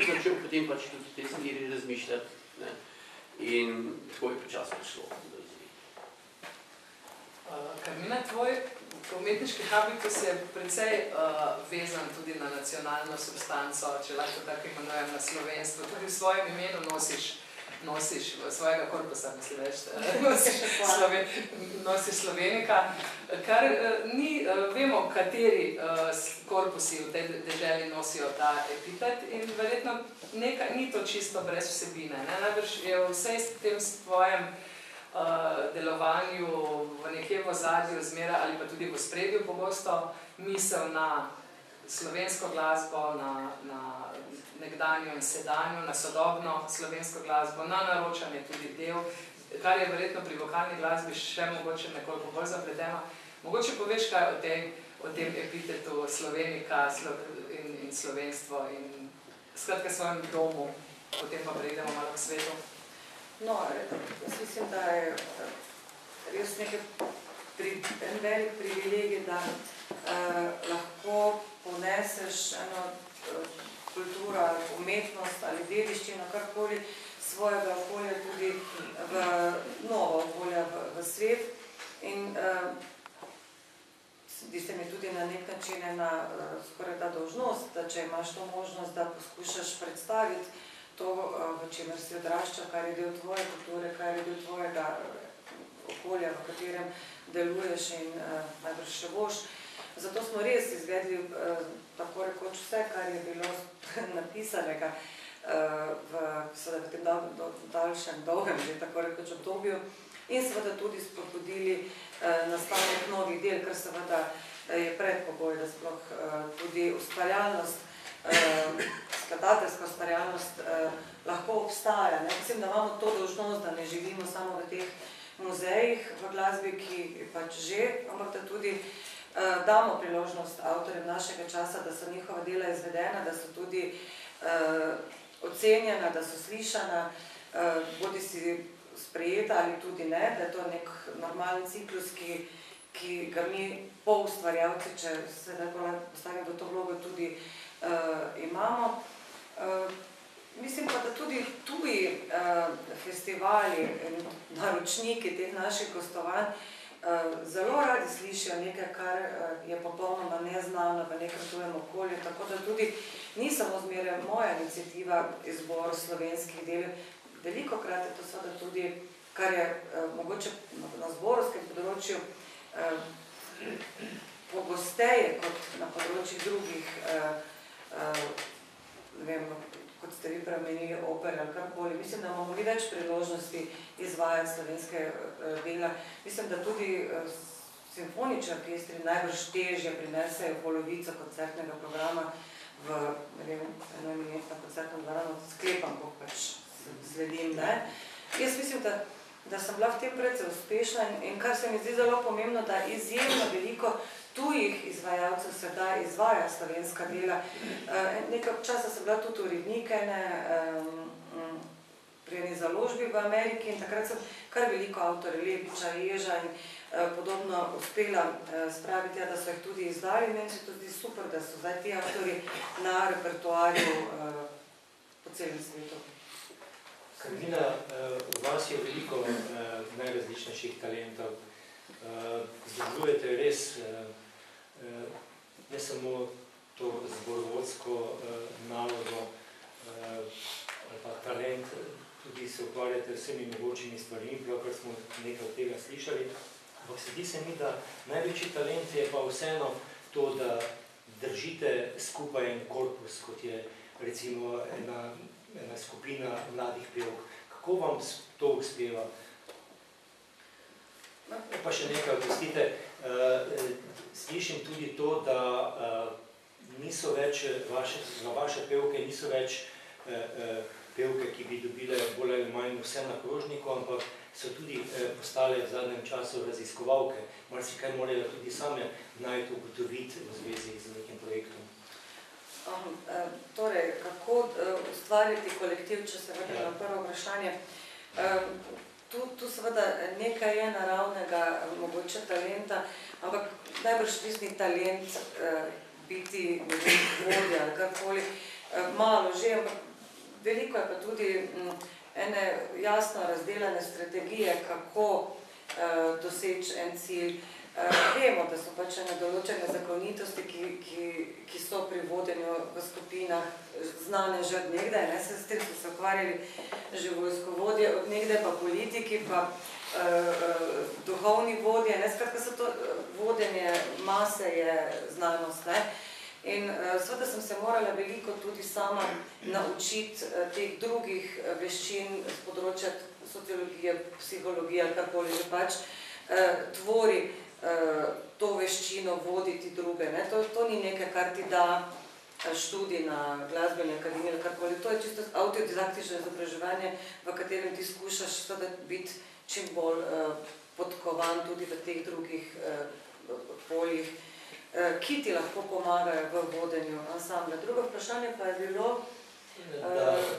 sem začel potem pač tudi v tej smeri razmišljati, ne. In tako je počasno šlo. Karmina, tvoj umetniški habitus je precej vezan tudi na nacionalno substanco, če lahko tako imenujem, na slovenstvo. Tudi v svojem imenu nosiš svojega korpusa, mislim več, nosiš Slovenika, kar ni, vemo, kateri korpusi v tej deželi nosijo ta epitet in verjetno ni to čisto brez vsebine. Najbrž je vse s tem svojem delovanju v nekje v ozadju zmeraj ali pa tudi v ospredju pogosto misel na slovensko glasbo, na nekdanjo in sedanjo, na sodobno slovensko glasbo, na naročanje tudi del, kar je verjetno pri vokalni glasbi še mogoče nekoliko bolj zapleteno. Mogoče poveš kaj o tem epitetu Slovenika in slovenstvo in skratka svojem domu, potem pa prejdemo malo k svetu. No, jaz mislim, da je res en velik privilegij, da lahko poneseš eno kulturo, umetnost ali dediščino, karkoli svojega okolja tudi v novo okolje, v svet. In zdi se mi tudi na nek način ena skoraj ta dolžnost, da če imaš to možnost, da poskušaš predstaviti to, v čemer si odraščal, kar je del tvoje kulture, kar je del tvojega okolja, v katerem deluješ in najbrž še boš. Zato smo res izvedli tako rekoč vse, kar je bilo napisanega v tem daljšem, dolgem, že tako rekoč obdobju in seveda tudi spodbudili nastanek novih del, kar seveda je predpogoj, da sploh tudi ustvarjalnost, skladateljska ustvarjalnost lahko obstaja. Mislim, da imamo to dolžnost, da ne živimo samo v teh muzejih v glasbi, ki pač že, ampak da tudi damo priložnost avtorjem našega časa, da so njihova dela izvedena, da so tudi ocenjena, da so slišana, bodi si sprejeta ali tudi ne, da je to nek normalen ciklus, ki ga mi poustvarjalci, če se nekaj postavim v to vlogo, tudi imamo. Mislim pa, da tudi tuji festivali in naročniki teh naših gostovanj zelo radi slišijo nekaj, kar je popolnoma neznano v nekem tujem okolju, tako da tudi ni samo zmeraj moja iniciativa izbor slovenskih del. Velikokrat je to seveda tudi, kar je mogoče na zborovskem področju pogosteje kot na področjih drugih, ne vem, kot ste vi premenili opere ali karkoli. Mislim, da imamo mi več priložnosti izvajati slovenske dela. Mislim, da tudi simfonični orkestri najbrž težje prinesejo polovico koncertnega programa v, ne vem, eno eminentno koncertno dvorano, sklepam, ko pač sledim, ne. Jaz mislim, da sem bila v tem precej uspešna in kar se mi zdi zelo pomembno, da izjemno veliko tujih izvajalcev se da izvaja slovenska dela. Nekaj časa sem bila tudi urednik pri eni založbi v Ameriki in takrat sem kar veliko avtorjev, Lebiča, Ježa in podobno uspela spraviti, da so jih tudi izdali. Meni se to zdi super, da so zdaj ti avtorji na repertoarju po celem svetu. Karmina, v vas je veliko najrazličnejših talentov. Združujete res ne samo to zborovodsko nalogo ali pa talent, tudi se ukvarjate vsemi mogočimi stvarmi, kar smo nekaj od tega slišali. Ampak se zdi se mi, da največji talent je pa vseeno to, da držite skupaj en korpus, kot je recimo ena skupina mladih pevk. Kako vam to uspeva? Pa še nekaj, opustite, slišim tudi to, da niso več, vaše pevke niso več pevke, ki bi dobile bolj ali manj vse na krožniku, ampak so tudi postale v zadnjem času raziskovalke. Marsikaj morajo tudi same najti ugotoviti v zvezi z nekim projektom. Torej, kako ustvariti kolektiv, če se vrnem na prvo vprašanje. Tu seveda nekaj je naravnega, mogoče talenta, ampak najbrž tisti talent biti vodja ali karkoli, malo že, ampak veliko je pa tudi ene jasno razdeljene strategije, kako doseči en cilj. Vemo, da so pač določene zakonitosti, ki so pri vodenju v skupinah znane že od nekdaj, s tem so se ukvarjali že vojskovodje, od nekdaj pa politiki, pa duhovni vodje, skratka so to vodenje mase je znanost. In seveda sem se morala veliko tudi sama naučiti teh drugih veščin z področja sociologije, psihologije ali karkoli že pač tvori to veščino voditi druge. To ni nekaj, kar ti da študij na glasbeni akademiji ali karkoli. To je čisto avtodidaktično izobraževanje, v katerem ti skušaš biti čim bolj podkovan tudi v teh drugih poljih, ki ti lahko pomagajo v vodenju ansambla. Drugo vprašanje pa je bilo...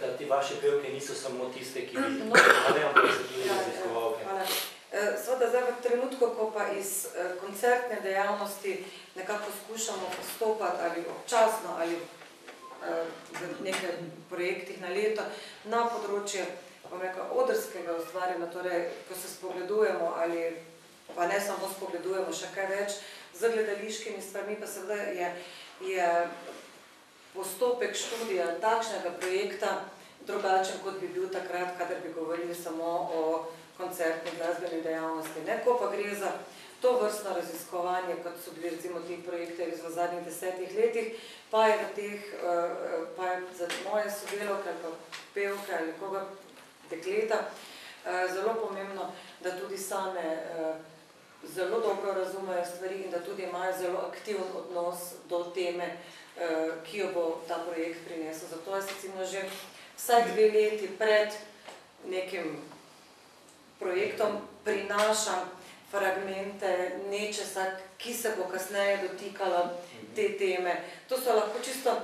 Da ti vaše pevke niso samo tiste, ki bi pomagajo, ampak so tudi raziskovalke. Hvala. Seveda zdaj v trenutku, ko pa iz koncertne dejavnosti nekako skušamo postopati ali občasno ali v nekaj projektih na leto na področje odrskega ustvarjanja, torej ko se spogledujemo ali pa ne samo spogledujemo še kaj več z gledališkimi stvarmi, pa seveda je postopek študija takšnega projekta drugačen, kot bi bil takrat, kadar bi govorili samo o koncertni glasbeni dejavnosti. Ko pa gre za to vrstno raziskovanje, kot so bili recimo ti projekte v zadnjih 10 letih, pa je za moje sodelavke ali pevke ali koga dekleta zelo pomembno, da tudi same zelo dobro razumejo stvari in da tudi imajo zelo aktiven odnos do teme, ki jo bo ta projekt prinesel. Zato jaz recimo že vsaj 2 leti pred nekim projektom prinašam fragmente nečesa, ki se bo kasneje dotikala te teme. To so lahko čisto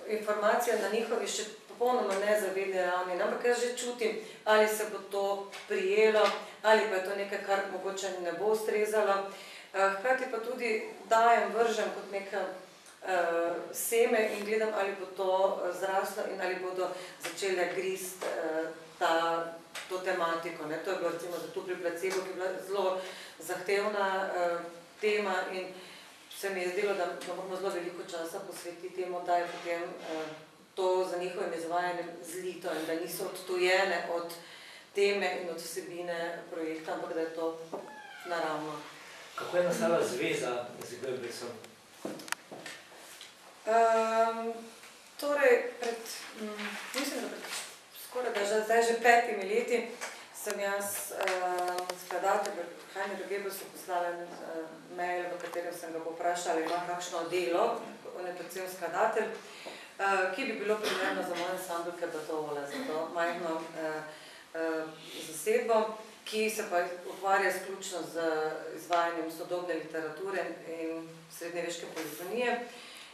informacije na njihovi še popolnoma nezavedni ravni, ampak jaz že čutim, ali se bo to prijelo, ali pa je to nekaj, kar mogoče ne bo ustrezalo. Hkrati pa tudi dajem, vržem kot neka seme in gledam, ali bo to zraslo in ali bodo začele grist to tematiko. To je bilo recimo zato pri placebo, ki je bila zelo zahtevna tema in se mi je zdelo, da moramo zelo veliko časa posvetiti temu, da je potem to za njihovim izvajanjem zlito in da niso odtujene od teme in od vsebine projekta, ampak da je to naravno. Kako je nastala zveza z Goebbelsom? Torej, mislim, da skoraj da zdaj že 5 leti sem jaz skladatelj Heinerju Goebbelsu poslala mail, v katerem sem ga poprašala, ali ima kakšno delo, on je predvsem skladatelj, ki bi bilo primerno za moj ansambl Kebatovola, za to majhno zasedbo, ki se pa ukvarja izključno z izvajanjem sodobne literature in srednjeveške polifonije.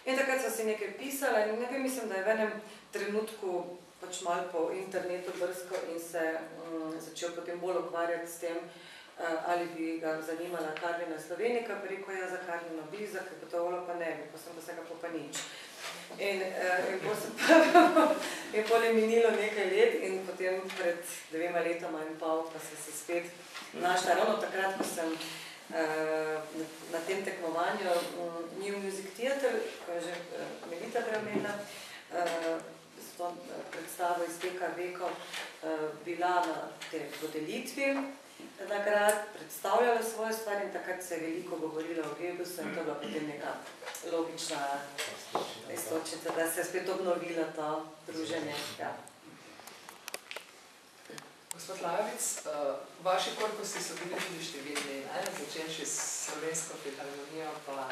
In takrat sem si nekaj pisala in nekaj mislim, da je v enem trenutku pač malo po internetu brskal in se začel potem bolj ukvarjati s tem, ali bi ga zanimala Karlina Slovenika, pa rekel, ja, za Karlino bi, za Kebatovola pa ne bi, pa sem pa se ga pa nič. In potem je minilo nekaj let in potem pred 2 letoma in pol pa sem se spet našla. Ravno takrat, ko sem na tem tekmovanju New Music Theatre, ko je že Melita preomenila, s to predstavo iz PKV-ko bila na tej podelitvi nagrad, predstavljala svoje stvari in takrat se je veliko govorila o Goebbelsu in to je bila potem neka logična istočnica, da se je spet obnovila to druženje. Ja. Gospod Lajovic, vaši korpusi so bili tudi številni, začenši s Slovensko filharmonijo, pa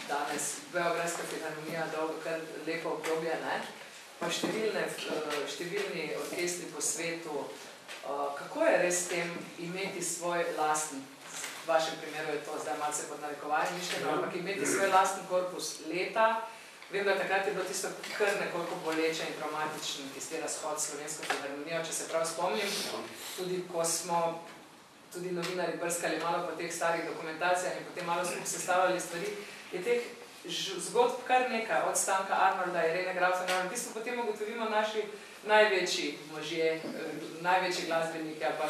danes Beograjska filharmonija, dolgo kar lepo obdobje, pa številni orkestri po svetu. Kako je res s tem imeti svoj lasten, v vašem primeru je to zdaj malce pod narekovanjem mišljeno, ampak imeti svoj lasten korpus leta? Vem, da takrat je bilo tisto kar nekoliko boleče in traumatično, tisti razhod s Slovensko filharmonijo, če se prav spomnim. Tudi ko smo tudi novinari brskali malo po teh starih dokumentacijah in potem malo skupaj sestavljali stvari, je teh zgodb kar nekaj, od Stanka Arnolda, Irene Grausen, v bistvu potem ugotovimo naši največji možje, največji glasbeniki, ali pa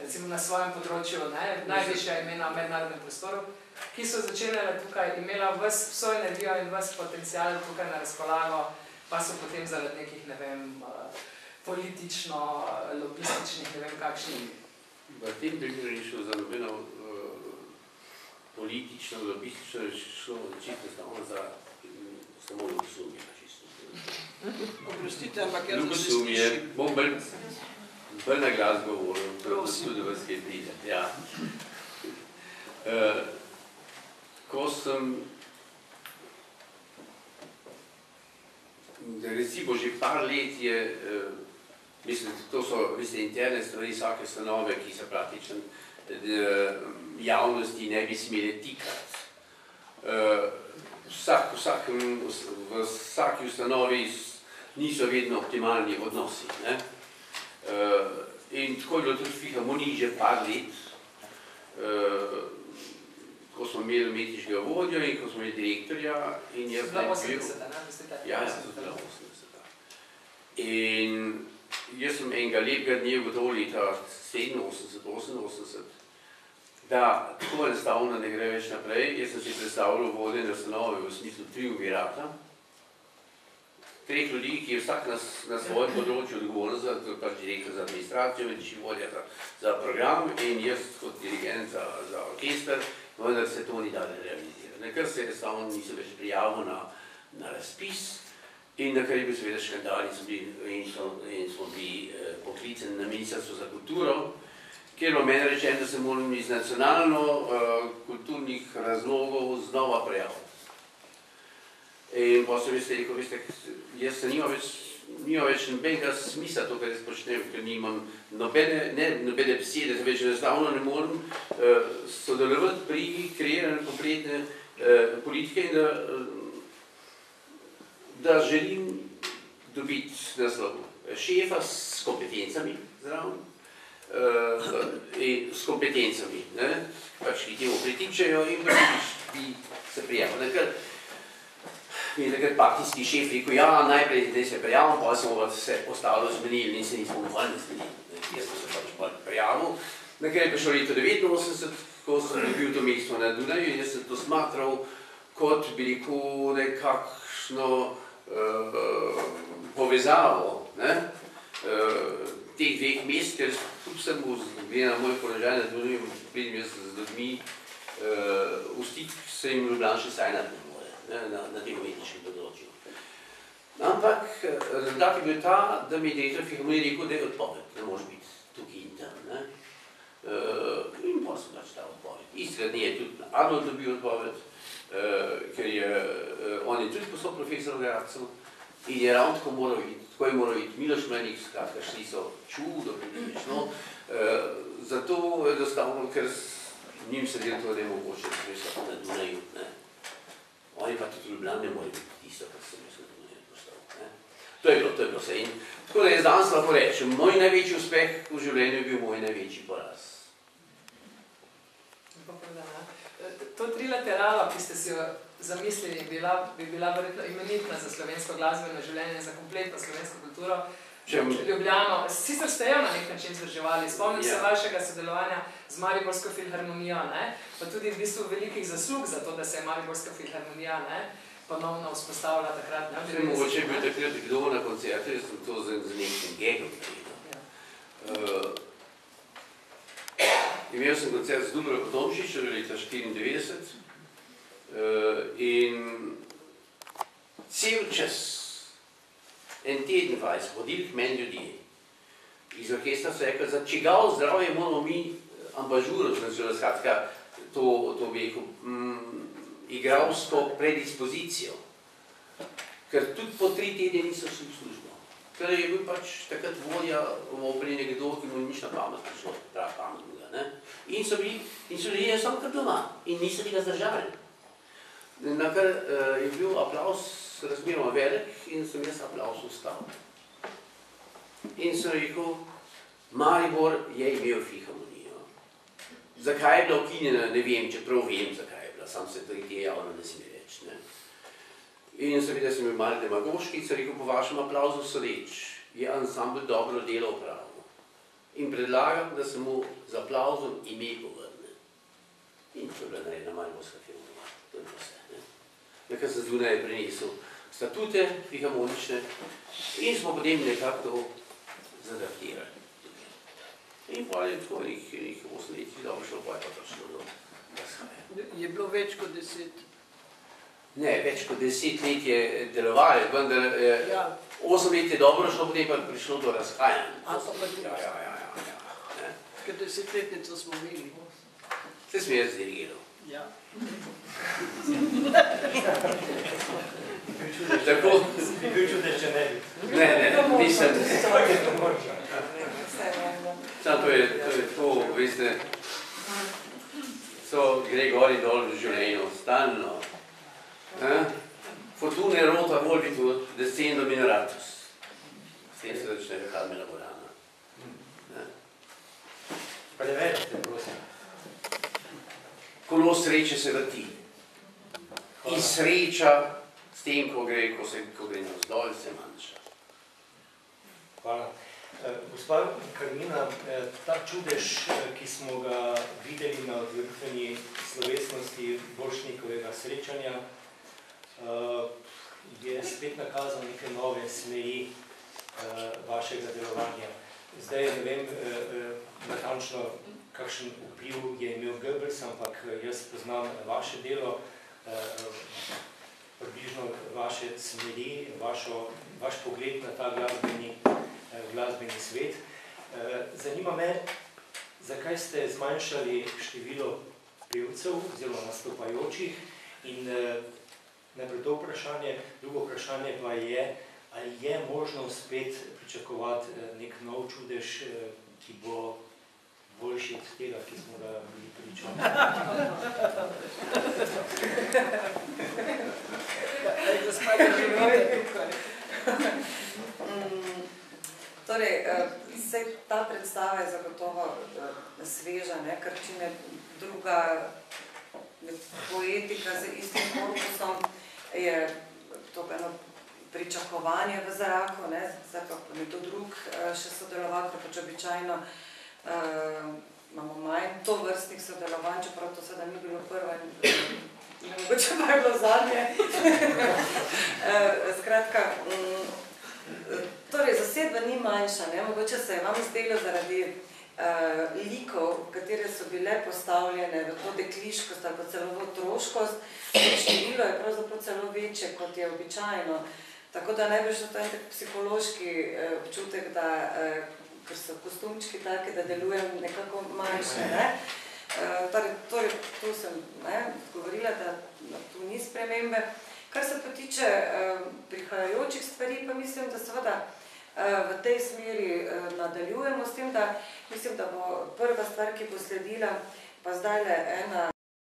recimo na svojem področju, najvišja imena v mednarodnem prostoru, ki so začenjala tukaj, imela vso energijo in ves potencial tukaj na razpolago, pa so potem zaradi nekih, ne vem, politično, lobističnih, ne vem kakšnih. V tem primeru ni šlo za nobeno politično, lobistično, šlo čisto samo ljubosumje. Oprostite, ampak jaz da se Ljubosumje, slišim. bom bolj na glas govoril, tudi vas kaj pride. Ja. Ko sem, recimo že par let je, mislim, to so interne stvari vsake stanove, ki se praktično javnosti ne bi smeli tikati. V vsaki ustanovi niso vedno optimalni odnosi. In tako je bilo tudi v filharmoniji že par let, ko smo imeli umetniškega vodjo in ko smo imeli direktorja. Zdaj 80, ne? Mislite? Ja, zdaj 80. In jaz sem enega lepega dne ugotovil leta 87-88, da tako enostavno ne gre več naprej. Jaz sem si predstavljal vodenje ustanove v smislu triumvirata. 3 ljudi, ki je vsak na svojem področju odgovoren, to je pač direktor za administracijo, višji vodja za program in jaz kot dirigent za orkester, vendar se to ni dalo realizirati. Ker se enostavno nisem več prijavil na razpis in na kar je bil seveda škandal in smo bili poklicani na Ministrstvo za kulturo, kjer je bilo meni rečeno, da se moram iz nacionalno-kulturnih razlogov znova prijaviti. In potem sem rekel, veste, jaz se nima več nobenega smisla to, kar jaz počnem, ker nimam nobene besede, več enostavno ne morem sodelovati pri kreiranju kompletne politike in da želim dobiti naslov šefa s kompetencami zraven, s kompetencami, pač ki temu pritičajo in bi se prijavili. In takrat partijski šef rekel, ja, najprej se prijavim, pa smo se ostalo zmenili in se nismo dovoljni zmenili. Jaz sem se pač prijavil. Nakaj je prišlo leto 89, ko sem dobil to mesto na Dunaju in jaz sem to smatral kot, bi rekel, nekakšno povezavo teh dveh mest, ker tudi sem glede na moj položaj na Dunaju, pridem jaz z ljudmi v stik, se jim Ljubljana še sajnati ne more na tem umetniškem področju. Ampak rezultat je bil ta, da mi je direktor filharmonije rekel, da je odpoved, ne može biti tukaj in tam. In pa sem pač ta odpoved. Istega dne je tudi Arnold dobil odpoved, ker on je tudi postal profesor v Gradcu in je ravno tako moral iti. Tako je moral iti Miloš Mlejnik, skratka, šli so čudo, zato enostavno, ker njim se del to, da je mogoče presati na Dunaju. Oni pa tudi v Ljubljani ne more biti tisto, kar sem jaz na Dunaju postal. To je bilo vse. In tako da jaz danes lahko rečem, moj največji uspeh v življenju je bil moj največji poraz. To trilateralo, ki ste si jo zamislili, bi bila verjetno imenitna za slovensko glasbeno življenje, za kompletno slovensko kulturo. Ljubljano, sicer ste jo na nek način vzdrževali, spomnim se vašega sodelovanja z Mariborsko filharmonijo, pa tudi v bistvu velikih zaslug za to, da se je Mariborska filharmonija ponovno vzpostavila takrat. Mogoče je bil takrat kdo na koncertu, jaz sem to z nekim gegom naredil. Imel sem koncert z Dubravko Tomšič leta 1994 in cel čas, en teden so hodili k meni ljudje. Iz orkestra so rekli, za čigav zdravje moramo mi ambažuro, skratka, to bi rekel, igralsko predispozicijo. Ker tudi po 3 tedne niso šli v službo. Ker je bil pač takrat vodja v operi nekdo, ki mu nič na pamet prišlo, prav pametnega. In so ljudje samo kar doma in niso ga zdržali. Nakar je bil aplavz razmeroma velik in sem jaz aplavz ustal. In sem rekel, Maribor je imel filharmonijo. Zakaj je bila ukinjena, ne vem, čeprav vem, zakaj je bila, sam se to javno ne sme reči. reči. Ne. In seveda sem bil malo demagoški, sem rekel, po vašem aplauzu sodeč, je ansambl dobro delo opravil. In predlagam, da se mu z aplauzom ime povrne. In to je bila narejena Mariborska filharmonija. To je vse. Nekaj sem zunaj prinesel statute filharmonične in smo potem nekako to zadaptirali. In pa je tako nekih 8 let dobro šlo, pa je pa prišlo do razhaja. Je bilo več kot 10? Ne, več kot 10 let je delovali, vendar 8 let je dobro šlo, potem pa je prišlo do razhajanja. Ker 10-letnico smo imeli. Se sem jaz dirigiral. Ja. Tako? Bi bil čudež, če ne bi. Ne, nisem. Samo to je tako, veste, so gre gor in dol v življenju, stalno. Fortune rota volvitu descendo mineratus. S tem se začne Carmela Burana. Prevedite, prosim. Kolo sreče se vrti. In sreča s tem, ko gre navzdol, se manjša. Hvala. Gospa Karmina, ta čudež, ki smo ga videli na otvoritveni slovesnosti Borštnikovega srečanja, je spet nakazal neke nove smeri vašega delovanja. Zdaj ne vem natančno, kakšen vpliv je imel Goebbels, ampak jaz poznam vaše delo, približno vaše smeri, vaš pogled na ta glasbeni svet. Zanima me, zakaj ste zmanjšali število pevcev oziroma nastopajočih in najprej to vprašanje, drugo vprašanje pa je, ali je možno spet pričakovati nek nov čudež, ki bo boljši od tega, ki smo ga bili pričali. Torej, ta predstava je zagotovo sveža, ker če ne druga poetika z istim korpusom, je to eno pričakovanje v zraku, zdaj pa nekdo drug še sodeloval, ker pač običajno imamo manj tovrstnih sodelovanj, čeprav to seveda ni bilo prva in mogoče pa je bilo zadnje. Skratka, torej zasedba ni manjša, mogoče se je vam zdelo zaradi likov, katere so bile postavljene v to dekliškost ali pa celo v otroškost, število je pravzaprav celo večje, kot je običajno. Tako da najbrž to je psihološki občutek, da ker so kostumčki take, da delujem nekako manjše. Torej, tu sem govorila, da tu ni spremembe. Kar se pa tiče prihajajočih stvari, pa mislim, da seveda v tej smeri nadaljujemo s tem, da mislim, da bo prva stvar, ki bo sledila, pa zdaj ena